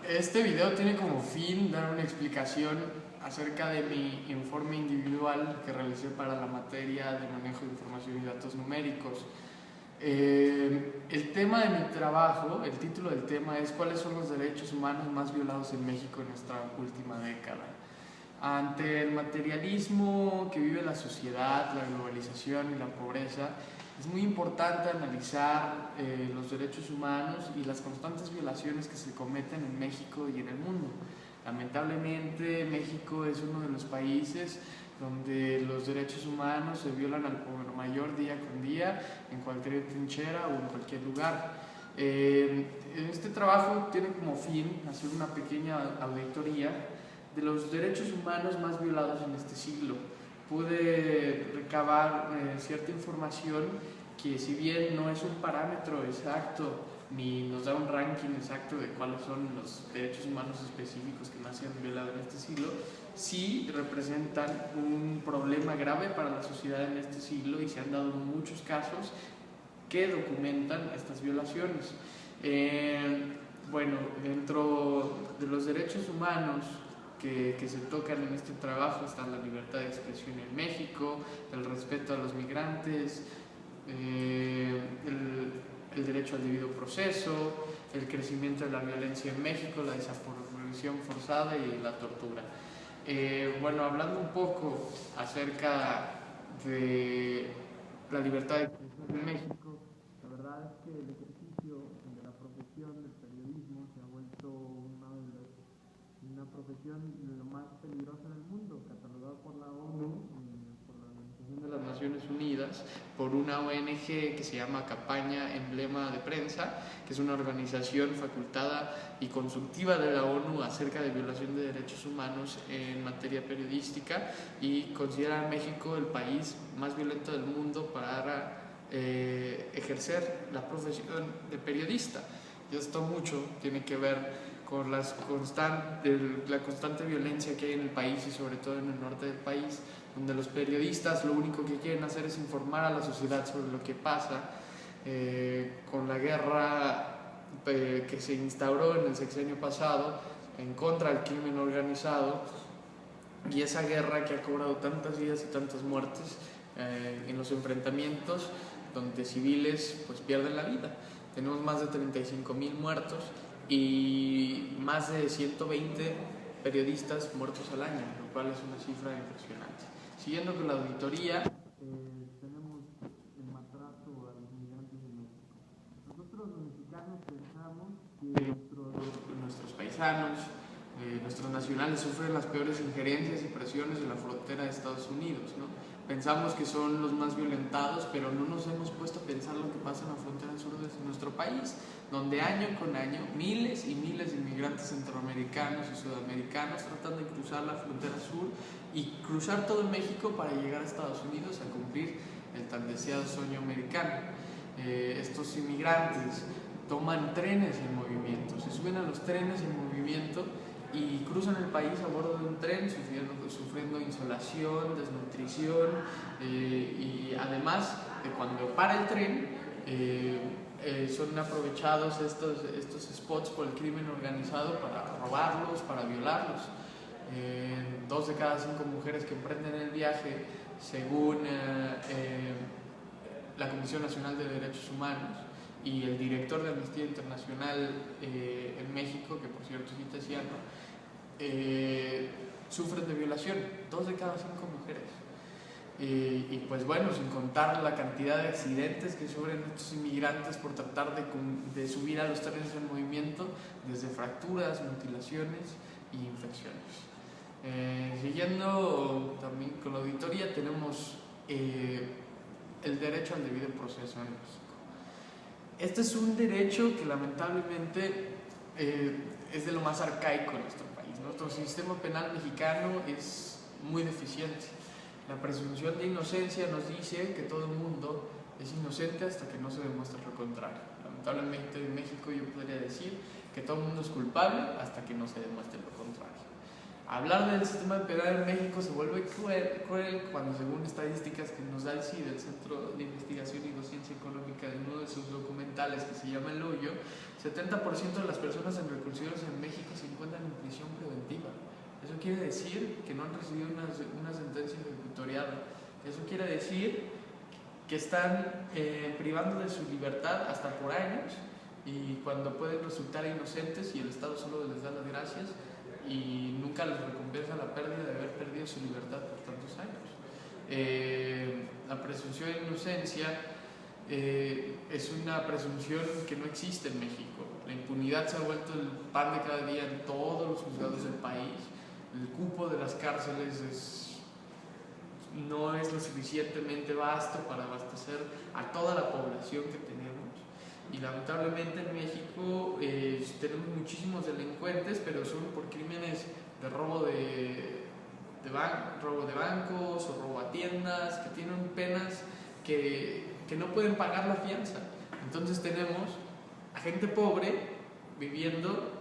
este video tiene como fin dar una explicación acerca de mi informe individual que realicé para la materia de manejo de información y datos numéricos. El tema de mi trabajo, el título del tema es ¿cuáles son los derechos humanos más violados en México en nuestra última década? Ante el materialismo que vive la sociedad, la globalización y la pobreza, es muy importante analizar los derechos humanos y las constantes violaciones que se cometen en México y en el mundo. Lamentablemente, México es uno de los países donde los derechos humanos se violan al por mayor día con día, en cualquier trinchera o en cualquier lugar. Este trabajo tiene como fin hacer una pequeña auditoría de los derechos humanos más violados en este siglo. Pude recabar cierta información que, si bien no es un parámetro exacto ni nos da un ranking exacto de cuáles son los derechos humanos específicos que más se han violado en este siglo, sí representan un problema grave para la sociedad en este siglo y se han dado muchos casos que documentan estas violaciones. Bueno, dentro de los derechos humanos que se tocan en este trabajo está la libertad de expresión en México, el respeto a los migrantes, el derecho al debido proceso, el crecimiento de la violencia en México, la desaparición forzada y la tortura. Bueno, hablando un poco acerca de la libertad de expresión en México, la verdad es que el ejercicio de la profesión del periodismo se ha vuelto una profesión lo más peligrosa del mundo, catalogada por la ONU, por la Organización de las Naciones Unidas, por una ONG que se llama Campaña Emblema de Prensa, que es una organización facultada y consultiva de la ONU acerca de violación de derechos humanos en materia periodística, y considera a México el país más violento del mundo para ejercer la profesión de periodista. Y esto mucho tiene que ver con la constante violencia que hay en el país y sobre todo en el norte del país, donde los periodistas lo único que quieren hacer es informar a la sociedad sobre lo que pasa, con la guerra que se instauró en el sexenio pasado en contra del crimen organizado, y esa guerra que ha cobrado tantas vidas y tantas muertes en los enfrentamientos donde civiles pues pierden la vida. Tenemos más de 35,000 muertos y más de 120 periodistas muertos al año, lo cual es una cifra impresionante. Siguiendo con la auditoría, tenemos el maltrato a los migrantes en México. Nosotros los mexicanos pensamos que nuestros paisanos, nuestros nacionales sufren las peores injerencias y presiones en la frontera de Estados Unidos, ¿no? Pensamos que son los más violentados, pero no nos hemos puesto a pensar lo que pasa en la frontera sur de nuestro país, donde año con año miles y miles de inmigrantes centroamericanos y sudamericanos tratan de cruzar la frontera sur y cruzar todo México para llegar a Estados Unidos a cumplir el tan deseado sueño americano. Estos inmigrantes toman trenes en movimiento, se suben a los trenes en movimiento y cruzan el país a bordo de un tren, sufriendo insolación, desnutrición, y además cuando para el tren son aprovechados estos spots por el crimen organizado para robarlos, para violarlos. 2 de cada 5 mujeres que emprenden el viaje, según la Comisión Nacional de Derechos Humanos y el director de Amnistía Internacional en México, que por cierto es italiano, sufren de violación, 2 de cada 5 mujeres. Y pues bueno, sin contar la cantidad de accidentes que sufren estos inmigrantes por tratar de subir a los trenes en movimiento, desde fracturas, mutilaciones y infecciones. Siguiendo también con la auditoría, tenemos el derecho al debido proceso en México. Este es un derecho que lamentablemente es de lo más arcaico en nuestro país. Nuestro sistema penal mexicano es muy deficiente. La presunción de inocencia nos dice que todo el mundo es inocente hasta que no se demuestre lo contrario. Lamentablemente en México yo podría decir que todo el mundo es culpable hasta que no se demuestre lo contrario. Hablar del sistema penal en México se vuelve cruel cuando, según estadísticas que nos da el CIDE, el Centro de Investigación y Docencia Económica, en uno de sus documentales que se llama El Hoyo, 70% de las personas en reclusiones en México se encuentran en prisión preventiva. Eso quiere decir que no han recibido una sentencia ejecutoriada. Eso quiere decir que están privando de su libertad hasta por años, y cuando pueden resultar inocentes y el Estado solo les da las gracias y nunca les recompensa la pérdida de haber perdido su libertad por tantos años. La presunción de inocencia es una presunción que no existe en México. La impunidad se ha vuelto el pan de cada día en todos los juzgados del país. El cupo de las cárceles no es lo suficientemente vasto para abastecer a toda la población que tenemos. Y lamentablemente en México tenemos muchísimos delincuentes, pero son por crímenes de robo robo de bancos o robo a tiendas, que tienen penas que no pueden pagar la fianza. Entonces tenemos a gente pobre viviendo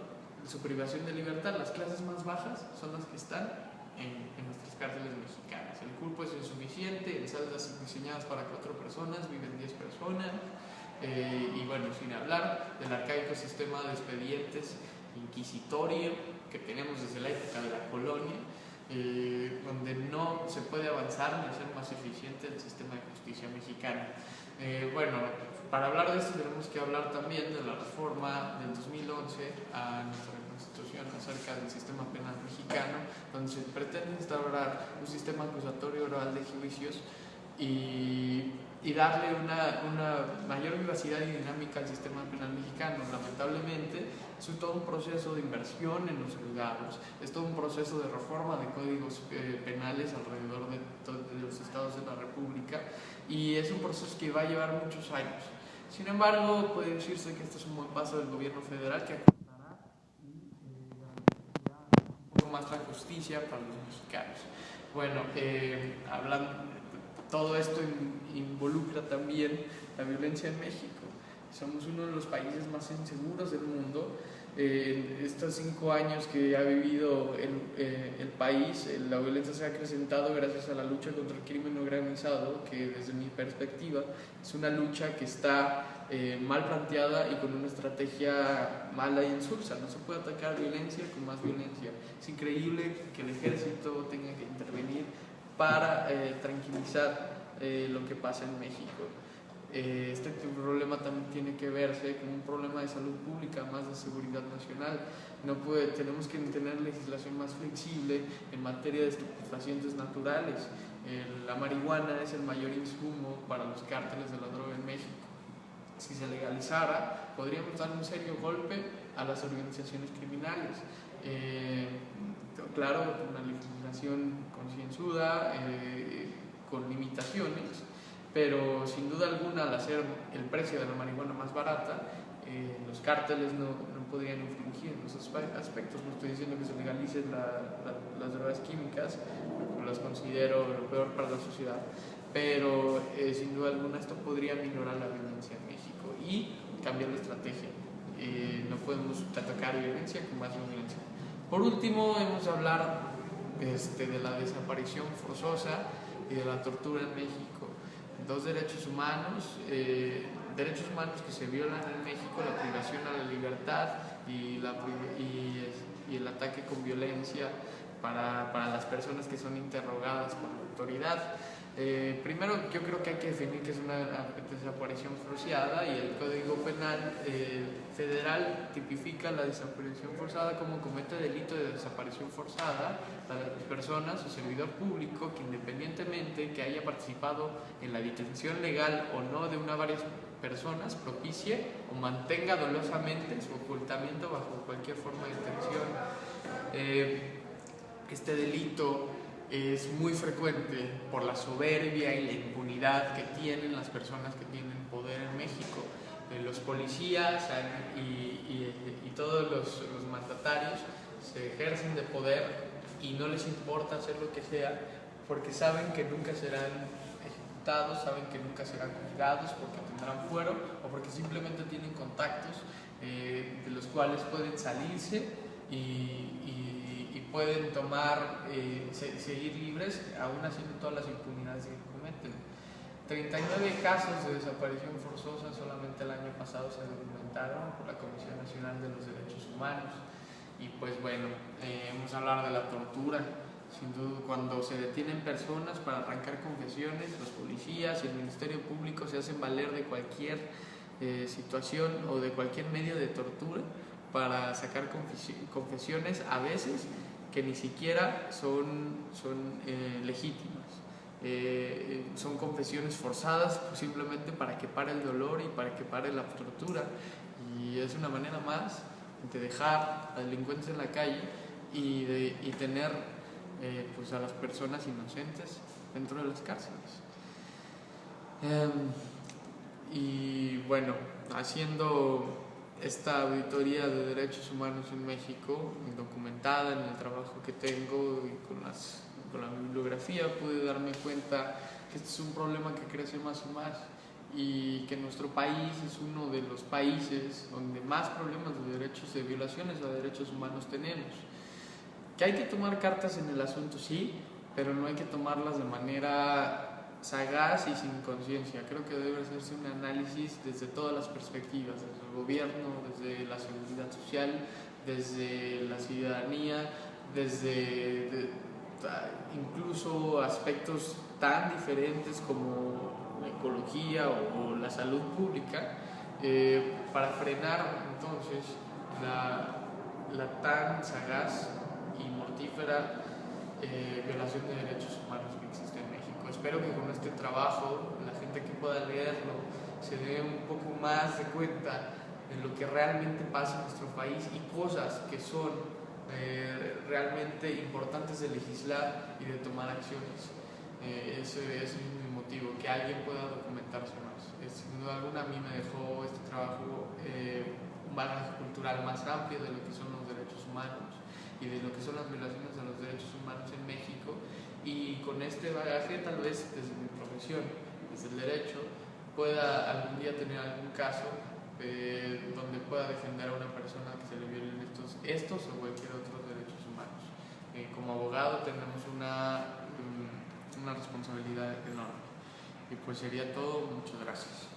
su privación de libertad. Las clases más bajas son las que están en nuestras cárceles mexicanas. El cupo es insuficiente, en celdas diseñadas para 4 personas viven 10 personas. Y bueno, sin hablar del arcaico sistema de expedientes inquisitorio que tenemos desde la época de la colonia, donde no se puede avanzar ni hacer más eficiente el sistema de justicia mexicana. Bueno, para hablar de esto tenemos que hablar también de la reforma del 2011 a nuestra Constitución acerca del sistema penal mexicano, donde se pretende instaurar un sistema acusatorio oral de juicios y darle una mayor vivacidad y dinámica al sistema penal mexicano. Lamentablemente es todo un proceso de inversión en los juzgados, es todo un proceso de reforma de códigos penales alrededor de los estados de la República, y es un proceso que va a llevar muchos años. Sin embargo, puede decirse que este es un buen paso del gobierno federal, que acortará y garantizará un poco más la justicia para los mexicanos. Bueno, todo esto involucra también la violencia en México. Somos uno de los países más inseguros del mundo. En estos 5 años que ha vivido el país, la violencia se ha acrecentado gracias a la lucha contra el crimen organizado, que desde mi perspectiva es una lucha que está mal planteada y con una estrategia mala y insulsa. No se puede atacar violencia con más violencia. Es increíble que el ejército tenga que intervenir para tranquilizar lo que pasa en México. Este problema también tiene que verse con un problema de salud pública, más de seguridad nacional. Tenemos que tener legislación más flexible en materia de estupefacientes naturales. La marihuana es el mayor insumo para los cárteles de la droga en México. Si se legalizara, podríamos dar un serio golpe a las organizaciones criminales. Claro, una legislación concienzuda, con limitaciones, pero sin duda alguna, al hacer el precio de la marihuana más barata, los cárteles no podrían infringir en esos aspectos. No estoy diciendo que se legalicen las drogas químicas, porque las considero lo peor para la sociedad, pero sin duda alguna esto podría minorar la violencia en México y cambiar la estrategia. No podemos atacar violencia con más violencia. Por último, hemos de hablar de la desaparición forzosa y de la tortura en México. 2 derechos humanos que se violan en México: la privación a la libertad y el ataque con violencia para las personas que son interrogadas por la autoridad. Primero, yo creo que hay que definir qué es una desaparición forzada, y el Código Penal federal tipifica la desaparición forzada como comete delito de desaparición forzada a las personas o servidor público que, independientemente que haya participado en la detención legal o no de una o varias personas, propicie o mantenga dolosamente su ocultamiento bajo cualquier forma de detención. Este delito es muy frecuente por la soberbia y la impunidad que tienen las personas que tienen poder en México. Los policías y todos los mandatarios se ejercen de poder y no les importa hacer lo que sea, porque saben que nunca serán ejecutados, saben que nunca serán juzgados, porque tendrán fuero o porque simplemente tienen contactos de los cuales pueden salirse y pueden seguir libres aún haciendo todas las impunidades que cometen. 39 casos de desaparición forzosa solamente el año pasado se documentaron por la Comisión Nacional de los Derechos Humanos. Y pues bueno, hemos hablado de la tortura. Sin duda, cuando se detienen personas para arrancar confesiones, los policías y el Ministerio Público se hacen valer de cualquier situación o de cualquier medio de tortura para sacar confesiones, a veces que ni siquiera son legítimas. Son confesiones forzadas simplemente para que pare el dolor y para que pare la tortura, y es una manera más de dejar a delincuentes en la calle y tener pues a las personas inocentes dentro de las cárceles. Y bueno, haciendo esta auditoría de derechos humanos en México, documentada en el trabajo que tengo y con la bibliografía, pude darme cuenta que este es un problema que crece más y más, y que nuestro país es uno de los países donde más problemas de violaciones a derechos humanos tenemos. Que hay que tomar cartas en el asunto, sí, pero no hay que tomarlas de manera sagaz y sin conciencia. Creo que debe hacerse un análisis desde todas las perspectivas, desde el gobierno, desde la seguridad social, desde la ciudadanía, incluso aspectos tan diferentes como la ecología o la salud pública, para frenar entonces la tan sagaz y mortífera violación de derechos humanos que existe en México. Espero que con este trabajo la gente que pueda leerlo se dé un poco más de cuenta de lo que realmente pasa en nuestro país y cosas que son realmente importantes de legislar y de tomar acciones. Ese es mi motivo, que alguien pueda documentarse más. Sin duda alguna a mí me dejó este trabajo un bagaje cultural más amplio de lo que son los derechos humanos y de lo que son las violaciones a los derechos humanos en México, y con este bagaje tal vez desde mi profesión, desde el derecho, pueda algún día tener algún caso donde pueda defender a una persona que se le violen estos o cualquier otro derechos humanos. Como abogado tenemos una responsabilidad enorme. Y pues sería todo. Muchas gracias.